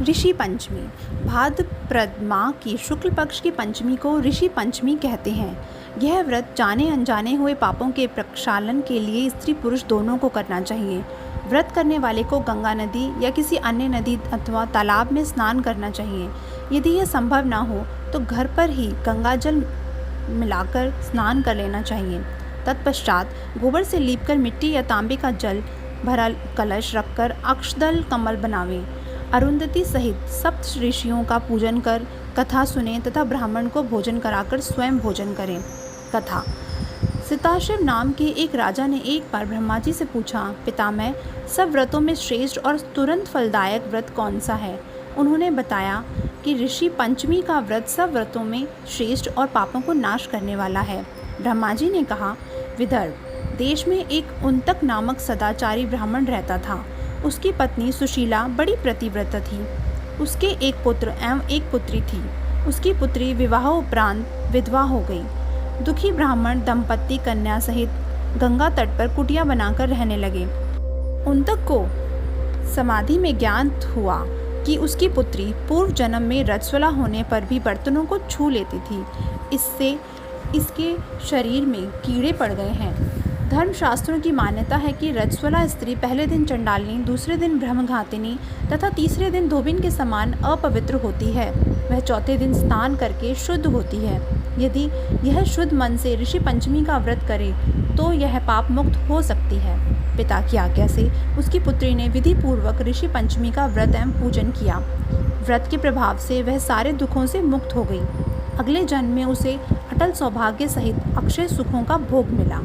ऋषि पंचमी भाद्रपद माह की शुक्ल पक्ष की पंचमी को ऋषि पंचमी कहते हैं। यह व्रत जाने अनजाने हुए पापों के प्रक्षालन के लिए स्त्री पुरुष दोनों को करना चाहिए। व्रत करने वाले को गंगा नदी या किसी अन्य नदी अथवा तालाब में स्नान करना चाहिए। यदि यह संभव ना हो तो घर पर ही गंगा जल मिलाकर स्नान कर लेना चाहिए। तत्पश्चात गोबर से लीपकर मिट्टी या तांबे का जल भरा कलश रखकर अक्षदल कमल बनावें। अरुंधति सहित सप्त ऋषियों का पूजन कर कथा सुने तथा ब्राह्मण को भोजन कराकर स्वयं भोजन करें। कथा। सिताशिव नाम के एक राजा ने एक बार ब्रह्मा जी से पूछा, पितामह, सब व्रतों में श्रेष्ठ और तुरंत फलदायक व्रत कौन सा है? उन्होंने बताया कि ऋषि पंचमी का व्रत सब व्रतों में श्रेष्ठ और पापों को नाश करने वाला है। ब्रह्मा जी ने कहा, विदर्भ देश में एक उन्तक नामक सदाचारी ब्राह्मण रहता था। उसकी पत्नी सुशीला बड़ी पतिव्रता थी। उसके एक पुत्र एवं एक पुत्री थी। उसकी पुत्री विवाह उपरांत विधवा हो गई। दुखी ब्राह्मण दंपत्ति कन्या सहित गंगा तट पर कुटिया बनाकर रहने लगे। उन्तक को समाधि में ज्ञान हुआ कि उसकी पुत्री पूर्व जन्म में रजस्वला होने पर भी बर्तनों को छू लेती थी। इससे इसके शरीर में कीड़े पड़ गए हैं। धर्मशास्त्रों की मान्यता है कि रजस्वला स्त्री पहले दिन चंडालिनी, दूसरे दिन ब्रह्मघातिनी तथा तीसरे दिन धोबिन के समान अपवित्र होती है। वह चौथे दिन स्नान करके शुद्ध होती है। यदि यह शुद्ध मन से ऋषि पंचमी का व्रत करे तो यह पाप मुक्त हो सकती है। पिता की आज्ञा से उसकी पुत्री ने विधि पूर्वक ऋषि पंचमी का व्रत एवं पूजन किया। व्रत के प्रभाव से वह सारे दुखों से मुक्त हो गई। अगले जन्म में उसे अटल सौभाग्य सहित अक्षय सुखों का भोग मिला।